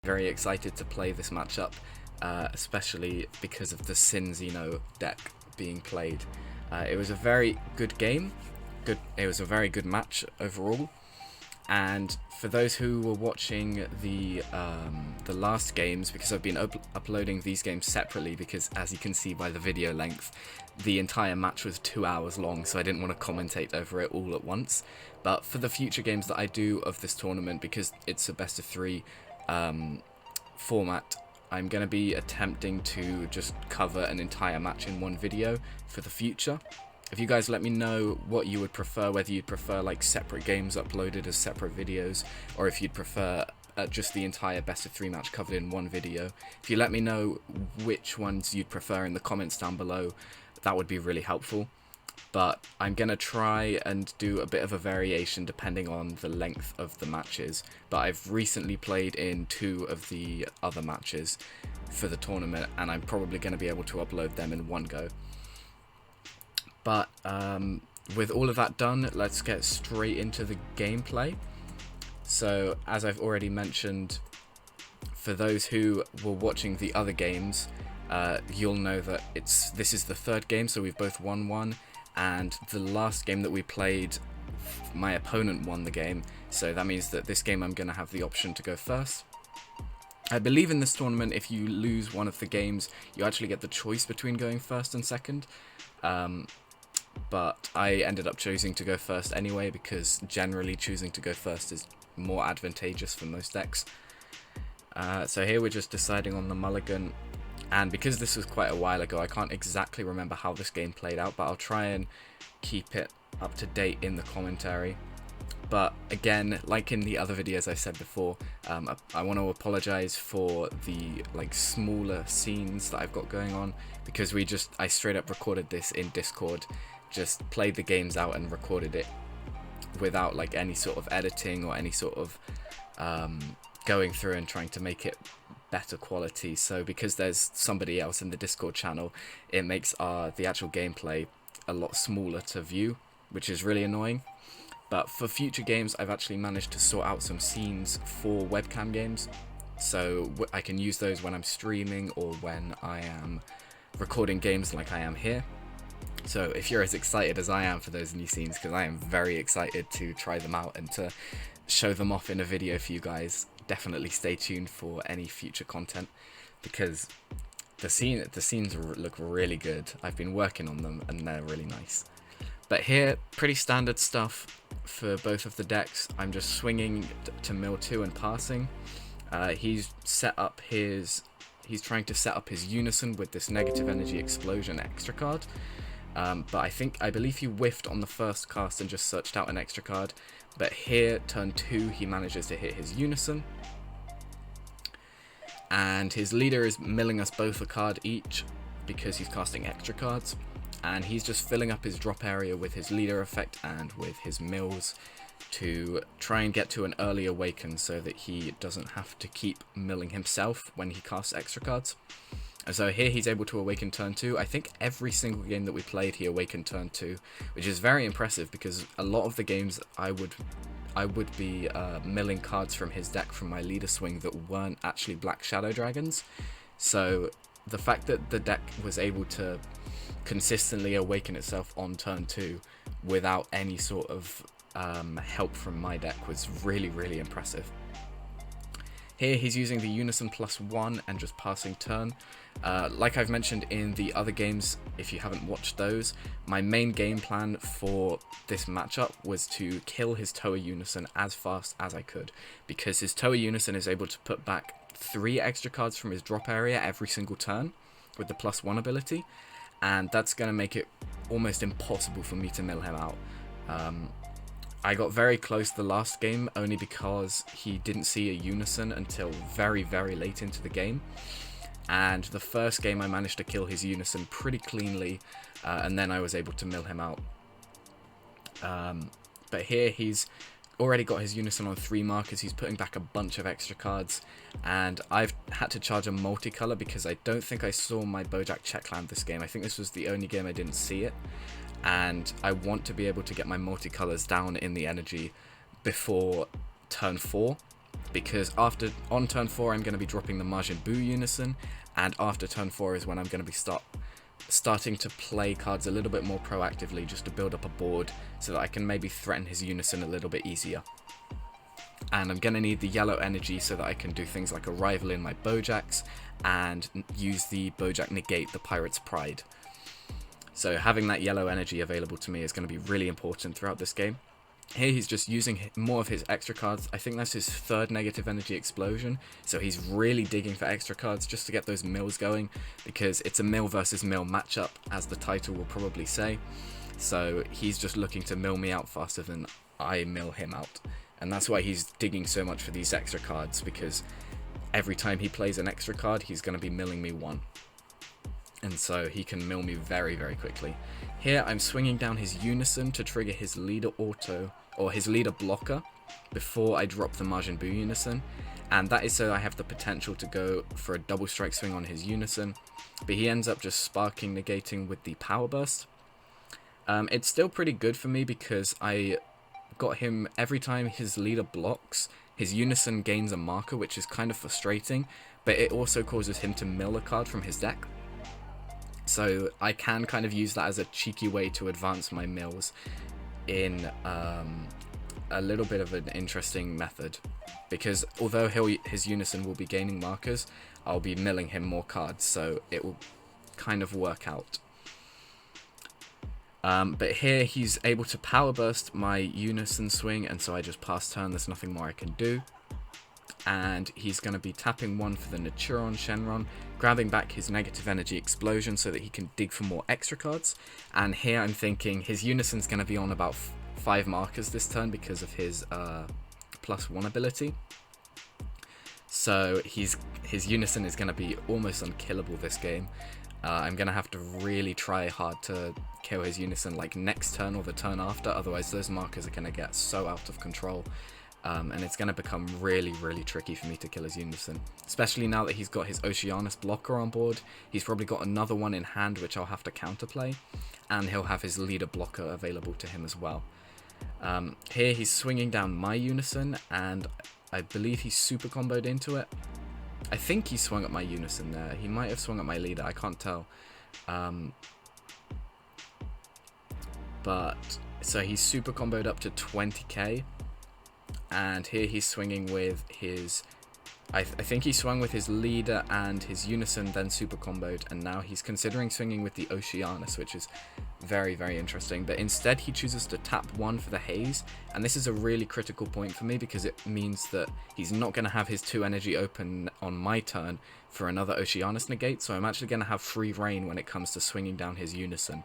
very excited to play this matchup, especially because of the Xeno deck being played. It was a very good game. It was a very good match overall. And for those who were watching the last games, because I've been uploading these games separately, because as you can see by the video length, the entire match was 2 hours long, so I didn't want to commentate over it all at once. But for the future games that I do of this tournament, because it's a best of 3 format, I'm going to be attempting to just cover an entire match in one video for the future. If you guys let me know what you would prefer, whether you'd prefer like separate games uploaded as separate videos, or if you'd prefer just the entire best of 3 match covered in one video. If you let me know which ones you'd prefer in the comments down below, that would be really helpful. But I'm going to try and do a bit of a variation depending on the length of the matches. But I've recently played in 2 of the other matches for the tournament, and I'm probably going to be able to upload them in one go. But with all of that done, let's get straight into the gameplay. So as I've already mentioned, for those who were watching the other games, you'll know that this is the 3rd game, so we've both won one, and the last game that we played, my opponent won the game, so that means that this game I'm going to have the option to go first. I believe in this tournament, if you lose one of the games, you actually get the choice between going first and second. But I ended up choosing to go first anyway, because generally choosing to go first is more advantageous for most decks. So here we're just deciding on the mulligan, and because this was quite a while ago, I can't exactly remember how this game played out, but I'll try and keep it up to date in the commentary. But again, like in the other videos I said before, I want to apologize for the smaller scenes that I've got going on, because I straight up recorded this in Discord, just played the games out and recorded it without any sort of editing or any sort of going through and trying to make it better quality. So because there's somebody else in the Discord channel, it makes the actual gameplay a lot smaller to view, which is really annoying. But for future games, I've actually managed to sort out some scenes for webcam games, so I can use those when I'm streaming or when I am recording games like I am here. So if you're as excited as I am for those new scenes, because I am very excited to try them out and to show them off in a video for you guys, definitely stay tuned for any future content, because the scenes look really good. I've been working on them and they're really nice. But here, pretty standard stuff for both of the decks. I'm just swinging to mill 2 and passing. He's trying to set up his Unison with this negative energy explosion extra card. But I believe he whiffed on the first cast and just searched out an extra card. But here, turn 2, he manages to hit his Unison. And his leader is milling us both a card each because he's casting extra cards. And he's just filling up his drop area with his leader effect and with his mills to try and get to an early awaken, so that he doesn't have to keep milling himself when he casts extra cards. And so here he's able to awaken turn 2. I think every single game that we played he awakened turn 2, which is very impressive, because a lot of the games I would be milling cards from his deck from my leader swing that weren't actually Black Shadow Dragons. So the fact that the deck was able to consistently awaken itself on turn 2 without any sort of help from my deck was really, really impressive. Here he's using the Unison +1 and just passing turn. Like I've mentioned in the other games, if you haven't watched those, my main game plan for this matchup was to kill his Toa Unison as fast as I could, because his Toa Unison is able to put back 3 extra cards from his drop area every single turn with the +1 ability, and that's going to make it almost impossible for me to mill him out. I got very close the last game, only because he didn't see a Unison until very, very late into the game. And the first game I managed to kill his Unison pretty cleanly, and then I was able to mill him out. But here he's already got his Unison on 3 markers, he's putting back a bunch of extra cards, and I've had to charge a multicolor because I don't think I saw my Bojack Checkland this game. I think this was the only game I didn't see it, and I want to be able to get my multicolors down in the energy before turn 4, because on turn 4 I'm going to be dropping the Majin Buu Unison, and after turn 4 is when I'm going to be starting to play cards a little bit more proactively, just to build up a board so that I can maybe threaten his Unison a little bit easier. And I'm going to need the yellow energy so that I can do things like Arrival in my Bojacks and use the Bojack negate the Pirate's Pride. So having that yellow energy available to me is going to be really important throughout this game. Here he's just using more of his extra cards. I think that's his third negative energy explosion, so he's really digging for extra cards just to get those mills going, because it's a mill versus mill matchup, as the title will probably say. So he's just looking to mill me out faster than I mill him out. And that's why he's digging so much for these extra cards, because every time he plays an extra card, he's going to be milling me one. And so he can mill me very, very quickly. Here I'm swinging down his Unison to trigger his leader auto, or his leader blocker, before I drop the Majin Buu Unison. And that is so I have the potential to go for a double strike swing on his Unison. But he ends up just sparking negating with the Power Burst. It's still pretty good for me because I got him every time his leader blocks, his Unison gains a marker, which is kind of frustrating, but it also causes him to mill a card from his deck. So I can kind of use that as a cheeky way to advance my mills in a little bit of an interesting method, because although his Unison will be gaining markers, I'll be milling him more cards, so it will kind of work out. But here he's able to power burst my Unison swing, and so I just pass turn. There's nothing more I can do. And he's going to be tapping one for the Naturon Shenron, grabbing back his negative energy explosion so that he can dig for more extra cards. And here I'm thinking his Unison's going to be on about 5 markers this turn because of his +1 ability. So his Unison is going to be almost unkillable this game. I'm going to have to really try hard to kill his Unison like next turn or the turn after, otherwise those markers are going to get so out of control. And it's going to become really, really tricky for me to kill his Unison. Especially now that he's got his Oceanus blocker on board. He's probably got another one in hand which I'll have to counterplay. And he'll have his leader blocker available to him as well. Here he's swinging down my Unison, and I believe he's super comboed into it. I think he swung at my Unison there. He might have swung at my leader, I can't tell. But so he's super comboed up to 20k. And here he's swinging with his, I think he swung with his leader and his Unison, then super comboed, and now he's considering swinging with the Oceanus, which is very, very interesting. But instead he chooses to tap 1 for the haze, and this is a really critical point for me because it means that he's not going to have his 2 energy open on my turn for another Oceanus negate, so I'm actually going to have free reign when it comes to swinging down his Unison.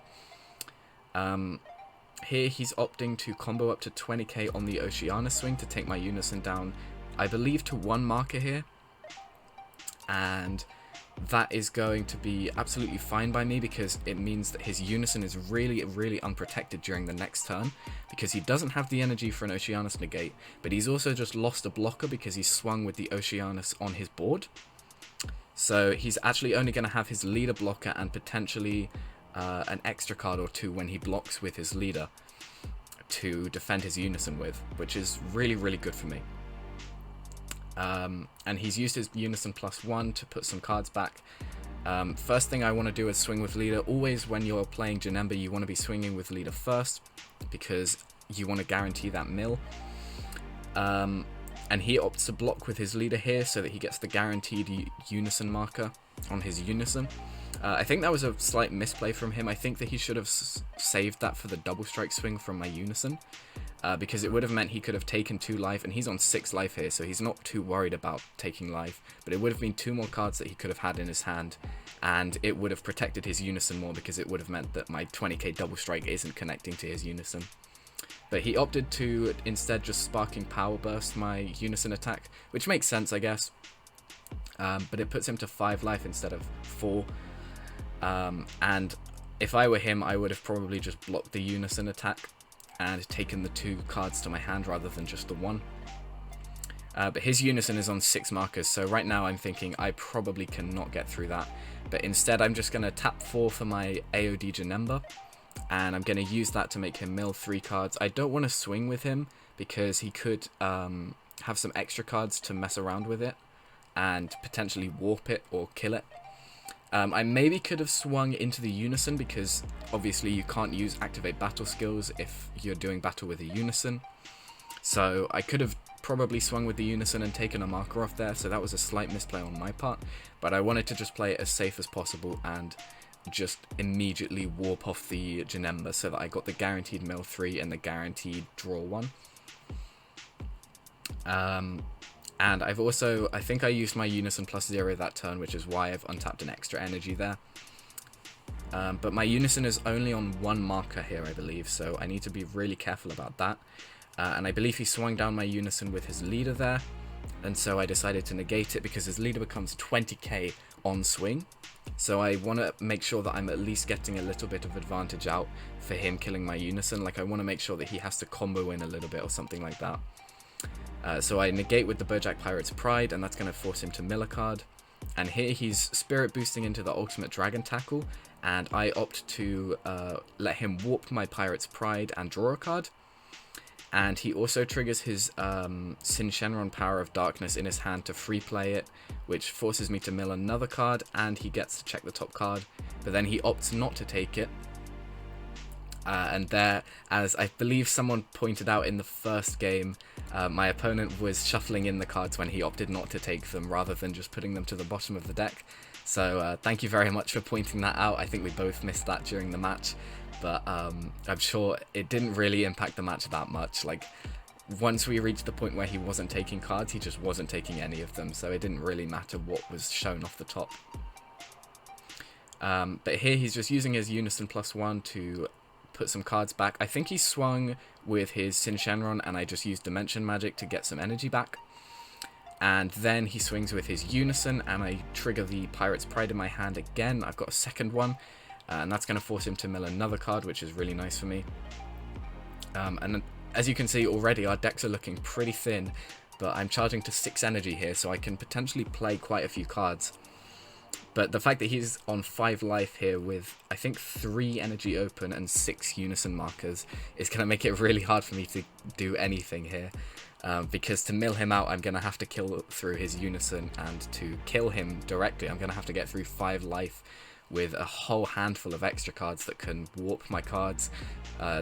Here he's opting to combo up to 20k on the Oceanus swing to take my Unison down, I believe, to 1 marker here. And that is going to be absolutely fine by me because it means that his Unison is really, really unprotected during the next turn because he doesn't have the energy for an Oceanus negate, but he's also just lost a blocker because he swung with the Oceanus on his board. So he's actually only going to have his leader blocker and potentially an extra card or 2 when he blocks with his leader to defend his Unison with, which is really, really good for me. And he's used his Unison +1 to put some cards back. First thing I want to do is swing with leader. Always when you're playing Janemba, you want to be swinging with leader first because you want to guarantee that mill. And he opts to block with his leader here so that he gets the guaranteed Unison marker on his Unison. I think that was a slight misplay from him. I think that he should have saved that for the double strike swing from my Unison, because it would have meant he could have taken 2 life, and he's on 6 life here, so he's not too worried about taking life, but it would have been 2 more cards that he could have had in his hand, and it would have protected his Unison more because it would have meant that my 20k double strike isn't connecting to his Unison. But he opted to instead just sparking power burst my Unison attack, which makes sense, I guess, but it puts him to 5 life instead of 4. And if I were him, I would have probably just blocked the Unison attack and taken the 2 cards to my hand rather than just the 1. But his Unison is on 6 markers, so right now I'm thinking I probably cannot get through that. But instead I'm just going to tap 4 for my AOD Janemba, and I'm going to use that to make him mill 3 cards. I don't want to swing with him because he could have some extra cards to mess around with it and potentially warp it or kill it. I maybe could have swung into the Unison because obviously you can't use activate battle skills if you're doing battle with a Unison. So I could have probably swung with the Unison and taken a marker off there, so that was a slight misplay on my part. But I wanted to just play it as safe as possible and just immediately warp off the Janemba so that I got the guaranteed mill 3 and the guaranteed draw 1. And I've also, I think I used my Unison +0 that turn, which is why I've untapped an extra energy there. But my Unison is only on one marker here, I believe, so I need to be really careful about that. And I believe he swung down my Unison with his leader there, and so I decided to negate it because his leader becomes 20k on swing. So I want to make sure that I'm at least getting a little bit of advantage out for him killing my Unison. Like, I want to make sure that he has to combo in a little bit or something like that. So I negate with the Bojack Pirate's Pride, and that's going to force him to mill a card. And here he's Spirit Boosting into the Ultimate Dragon Tackle, and I opt to let him warp my Pirate's Pride and draw a card. And he also triggers his Sin Shenron Power of Darkness in his hand to free play it, which forces me to mill another card, and he gets to check the top card. But then he opts not to take it. And there, as I believe someone pointed out in the first game, my opponent was shuffling in the cards when he opted not to take them rather than just putting them to the bottom of the deck. So thank you very much for pointing that out. I think we both missed that during the match, but I'm sure it didn't really impact the match that much. Like, once we reached the point where he wasn't taking cards, he just wasn't taking any of them, so it didn't really matter what was shown off the top. But here he's just using his Unison +1 to put some cards back. I think he swung with his Sin Shenron, and I just used Dimension Magic to get some energy back. And then he swings with his Unison, and I trigger the Pirate's Pride in my hand again. I've got a second one, and that's going to force him to mill another card, which is really nice for me. And as you can see already, our decks are looking pretty thin, but I'm charging to 6 energy here, so I can potentially play quite a few cards. But the fact that he's on 5 life here with, I think, 3 energy open and 6 Unison markers is going to make it really hard for me to do anything here. Because to mill him out, I'm going to have to kill through his Unison, and to kill him directly, I'm going to have to get through 5 life with a whole handful of extra cards that can warp my cards,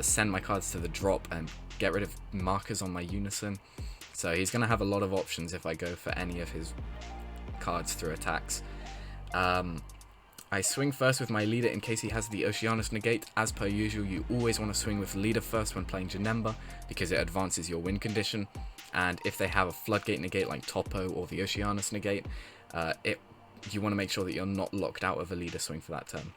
send my cards to the drop, and get rid of markers on my Unison. So he's going to have a lot of options if I go for any of his cards through attacks. I swing first with my leader in case he has the Oceanus negate. As per usual, you always want to swing with leader first when playing Janemba because it advances your win condition, and if they have a floodgate negate like Topo or the Oceanus negate, you want to make sure that you're not locked out of a leader swing for that turn.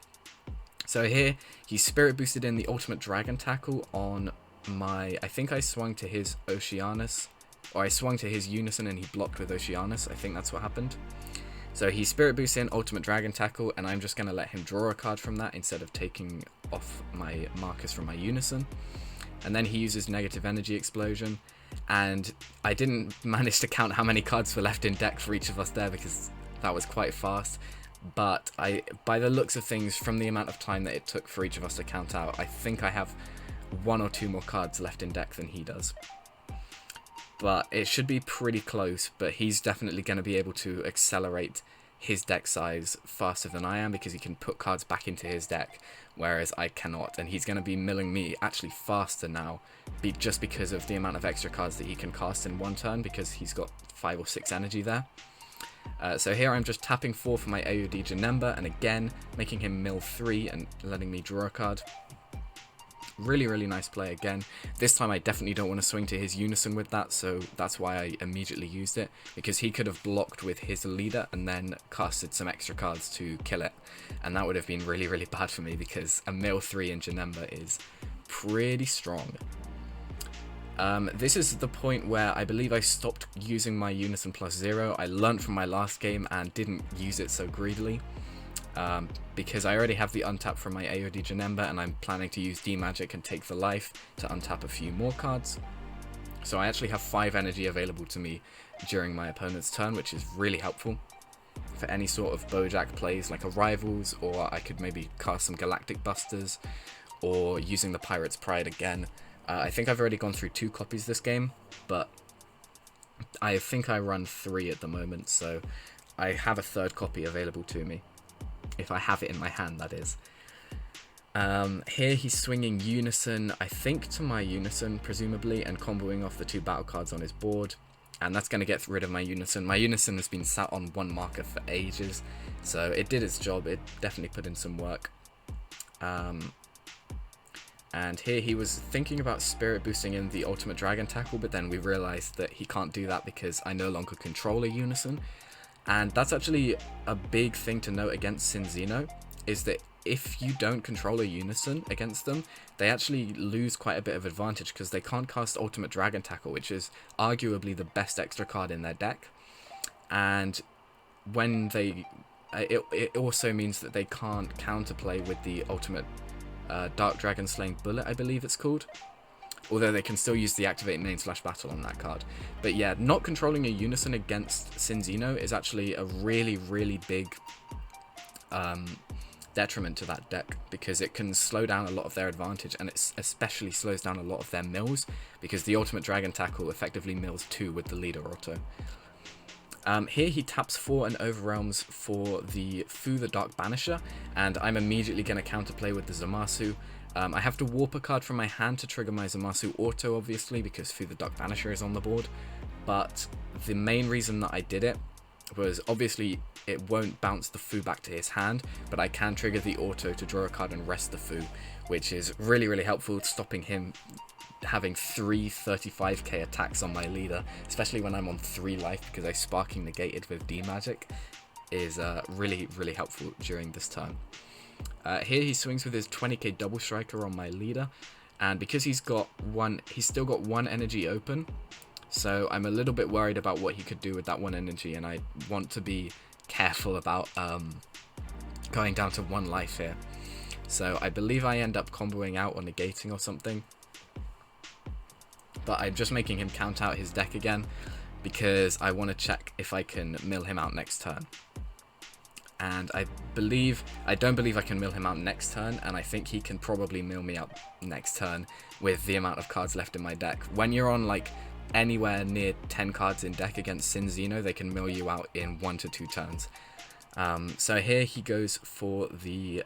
So here he's Spirit Boosted in the Ultimate Dragon Tackle on my, I think I swung to his Oceanus, or I swung to his Unison and he blocked with Oceanus. I think that's what happened. So he Spirit Boosts in Ultimate Dragon Tackle, and I'm just going to let him draw a card from that instead of taking off my markers from my Unison. And then he uses Negative Energy Explosion, and I didn't manage to count how many cards were left in deck for each of us there because that was quite fast. But by the looks of things, from the amount of time that it took for each of us to count out, I think I have 1 or 2 more cards left in deck than he does. But it should be pretty close, but he's definitely going to be able to accelerate his deck size faster than I am because he can put cards back into his deck, whereas I cannot, and he's going to be milling me actually faster now just because of the amount of extra cards that he can cast in one turn because he's got 5 or 6 energy there. So here I'm just tapping 4 for my AOD Janemba, and again making him mill 3 and letting me draw a card. Really, really nice play again. This time I definitely don't want to swing to his Unison with that, so that's why I immediately used it, because he could have blocked with his leader and then casted some extra cards to kill it, and that would have been really, really bad for me because a mill 3 in Janemba is pretty strong. This is the point where I believe I stopped using my Unison +0. I learnt from my last game and didn't use it so greedily. Because I already have the untap from my AOD Janemba, and I'm planning to use D-Magic and take the life to untap a few more cards. So I actually have 5 energy available to me during my opponent's turn, which is really helpful for any sort of Bojack plays like a Rivals, or I could maybe cast some Galactic Busters, or using the Pirate's Pride again. I think I've already gone through 2 copies this game, but I think I run 3 at the moment, so I have a third copy available to me. If I have it in my hand, that is. Here he's swinging Unison, I think to my Unison, presumably, and comboing off the 2 battle cards on his board. And that's going to get rid of my Unison. My Unison has been sat on 1 marker for ages, so it did its job. It definitely put in some work. And here he was thinking about Spirit boosting in the Ultimate Dragon Tackle, but then we realized that he can't do that because I no longer control a Unison. And that's actually a big thing to note against Xeno, is that if you don't control a Unison against them, they actually lose quite a bit of advantage because they can't cast Ultimate Dragon Tackle, which is arguably the best extra card in their deck. And when they... it also means that they can't counterplay with the Ultimate Dark Dragon Slaying Bullet, I believe it's called. Although they can still use the Activate Main / Battle on that card. But yeah, not controlling a Unison against Xeno is actually a really, really big detriment to that deck, because it can slow down a lot of their advantage, and it especially slows down a lot of their mills, because the Ultimate Dragon Tackle effectively mills 2 with the leader auto. Here he taps 4 and overwhelms for the Fu the Dark Banisher, and I'm immediately going to counterplay with the Zamasu. I have to warp a card from my hand to trigger my Zamasu auto, obviously, because Fu the Dark Banisher is on the board, but the main reason that I did it was obviously it won't bounce the Fu back to his hand, but I can trigger the auto to draw a card and rest the Fu, which is really, really helpful, stopping him having 3 35k attacks on my leader, especially when I'm on 3 life, because I Sparking Negated with D-Magic is really, really helpful during this turn. Here he swings with his 20k Double Striker on my leader, and because he's still got 1 energy open, so I'm a little bit worried about what he could do with that 1 energy, and I want to be careful about going down to 1 life here. So I believe I end up comboing out or negating or something, but I'm just making him count out his deck again because I want to check if I can mill him out next turn. And I don't believe I can mill him out next turn, and I think he can probably mill me out next turn with the amount of cards left in my deck. When you're on like anywhere near 10 cards in deck against Xeno, they can mill you out in 1 to 2 turns. So here he goes for the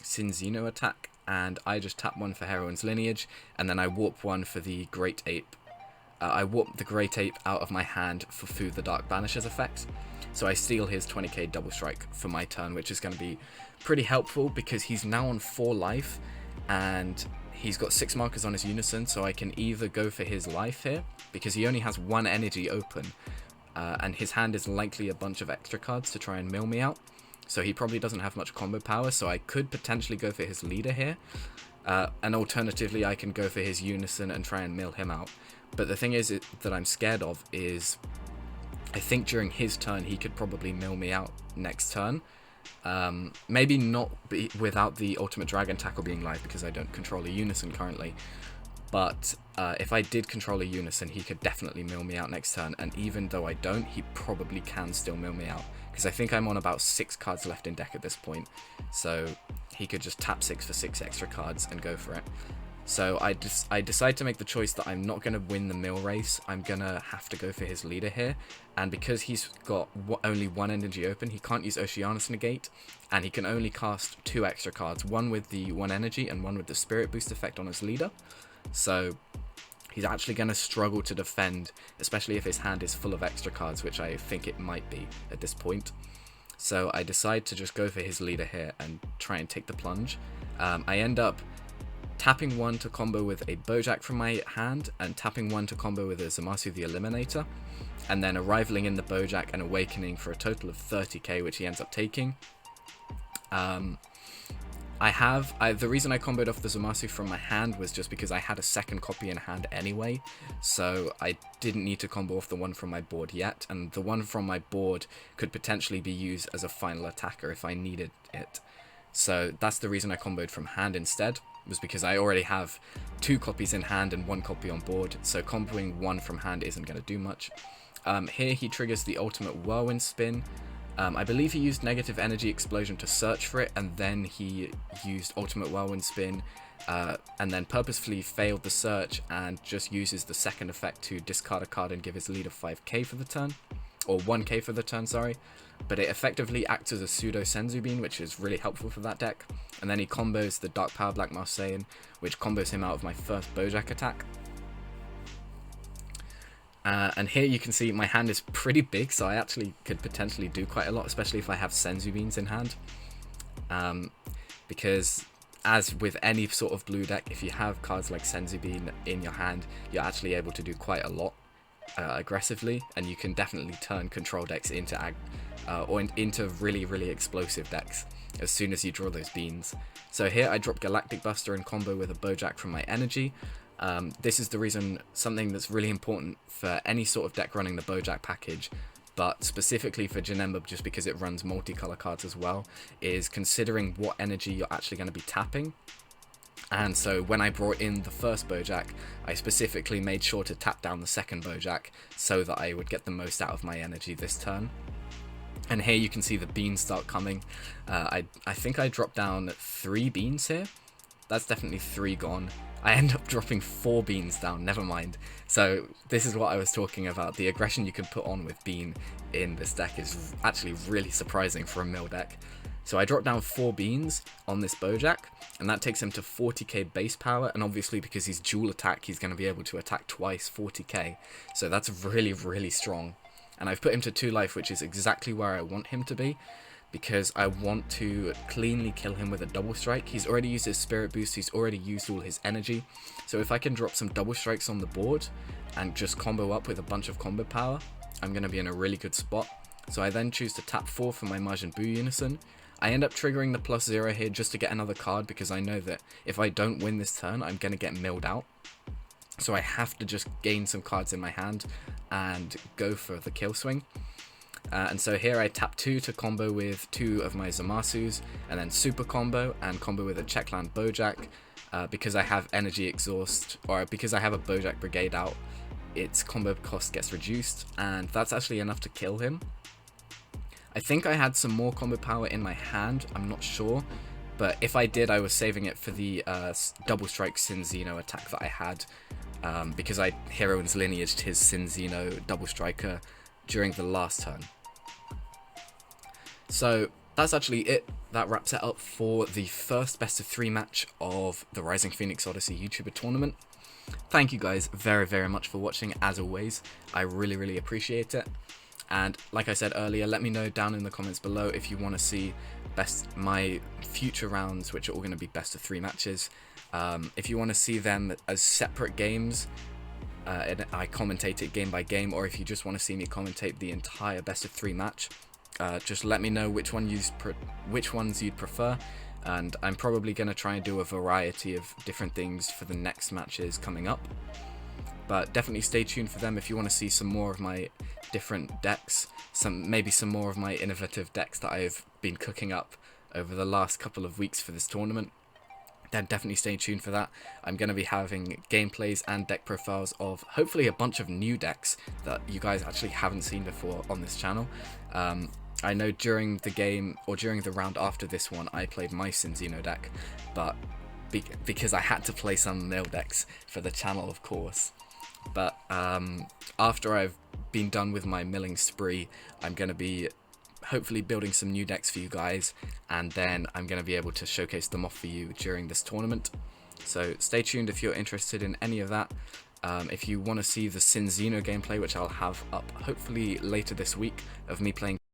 Xeno attack, and I just tap 1 for Heroine's Lineage, and then I warp 1 for the Great Ape. I warp the Great Ape out of my hand for Fu the Dark Banisher's effect. So I steal his 20k Double Strike for my turn, which is going to be pretty helpful because he's now on 4 life, and he's got 6 markers on his Unison, so I can either go for his life here, because he only has 1 energy open, and his hand is likely a bunch of extra cards to try and mill me out, so he probably doesn't have much combo power, so I could potentially go for his leader here, and alternatively I can go for his Unison and try and mill him out. But the thing is that I'm scared of is, I think during his turn he could probably mill me out next turn. Maybe not without the Ultimate Dragon Tackle being live, because I don't control a Unison currently, but if I did control a Unison, he could definitely mill me out next turn, and even though I don't, he probably can still mill me out, because I think I'm on about 6 cards left in deck at this point, so he could just tap 6 for 6 extra cards and go for it. So I decide to make the choice that I'm not going to win the mill race. I'm going to have to go for his leader here. And because he's got only 1 energy open, he can't use Oceanus Negate. And he can only cast 2 extra cards. 1 with the 1 energy and 1 with the Spirit Boost effect on his leader. So he's actually going to struggle to defend, especially if his hand is full of extra cards, which I think it might be at this point. So I decide to just go for his leader here and try and take the plunge. I end up tapping 1 to combo with a Bojack from my hand, and tapping 1 to combo with a Zamasu the Eliminator, and then arriving in the Bojack and awakening for a total of 30k, which he ends up taking. The reason I comboed off the Zamasu from my hand was just because I had a second copy in hand anyway, so I didn't need to combo off the one from my board yet, and the one from my board could potentially be used as a final attacker if I needed it. So that's the reason I comboed from hand instead, was because I already have 2 copies in hand and 1 copy on board, so comboing 1 from hand isn't going to do much. Here he triggers the Ultimate Whirlwind Spin. I believe he used Negative Energy Explosion to search for it, and then he used Ultimate Whirlwind Spin and then purposefully failed the search and just uses the second effect to discard a card and give his leader 5k for the turn, or 1k for the turn, sorry. But it effectively acts as a pseudo Senzu Bean, which is really helpful for that deck. And then he combos the Dark Power Black Marseillan, which combos him out of my first Bojack attack. And here you can see my hand is pretty big, so I actually could potentially do quite a lot, especially if I have Senzu Beans in hand. Because as with any sort of blue deck, if you have cards like Senzu Bean in your hand, you're actually able to do quite a lot aggressively, and you can definitely turn control decks into into really explosive decks as soon as you draw those beans. So here I drop Galactic Buster in combo with a Bojack from my energy. This is the reason, something that's really important for any sort of deck running the Bojack package, but specifically for Janemba, just because it runs multicolor cards as well, is considering what energy you're actually going to be tapping. And so when I brought in the first Bojack, I specifically made sure to tap down the second Bojack so that I would get the most out of my energy this turn. And here you can see the beans start coming. I think I dropped down 3 beans here. That's definitely 3 gone. I end up dropping 4 beans down, never mind. So this is what I was talking about. The aggression you can put on with bean in this deck is actually really surprising for a mill deck. So I dropped down 4 beans on this Bojack, and that takes him to 40k base power, and obviously because he's dual attack, he's going to be able to attack twice 40k. So that's really strong. And I've put him to 2 life, which is exactly where I want him to be, because I want to cleanly kill him with a double strike. He's already used his spirit boost, he's already used all his energy, so if I can drop some double strikes on the board and just combo up with a bunch of combo power, I'm going to be in a really good spot. So I then choose to tap 4 for my Majin Buu Unison. I end up triggering the +0 here just to get another card, because I know that if I don't win this turn, I'm going to get milled out. So I have to just gain some cards in my hand and go for the kill swing. And so here I tap 2 to combo with 2 of my Zamasus, and then super combo and combo with a Checkland Bojack. Because I have energy exhaust, or because I have a Bojack Brigade out, its combo cost gets reduced, and that's actually enough to kill him. I think I had some more combo power in my hand, I'm not sure, but if I did, I was saving it for the double strike Sin Xeno attack that I had, because I hero and lineaged his Sin Xeno double striker during the last turn. So that's actually it. That wraps it up for the first best of 3 match of the Rising Phoenix Odyssey YouTuber tournament. Thank you guys very much for watching, as always. I really appreciate it. And like I said earlier, let me know down in the comments below if you want to see my future rounds, which are all going to be best of 3 matches. If you want to see them as separate games, and I commentate it game by game, or if you just want to see me commentate the entire best of 3 match, just let me know which ones you'd prefer, and I'm probably going to try and do a variety of different things for the next matches coming up. But definitely stay tuned for them if you want to see some more of my different decks, maybe some more of my innovative decks that I've been cooking up over the last couple of weeks for this tournament. Then definitely stay tuned for that. I'm going to be having gameplays and deck profiles of hopefully a bunch of new decks that you guys actually haven't seen before on this channel. I know during the game, or during the round after this one, I played my Sin Xeno deck, but because I had to play some mill decks for the channel, of course. But after I've been done with my milling spree, I'm going to be hopefully building some new decks for you guys, and then I'm going to be able to showcase them off for you during this tournament. So stay tuned if you're interested in any of that. If you want to see the Sin Xeno gameplay, which I'll have up hopefully later this week, of me playing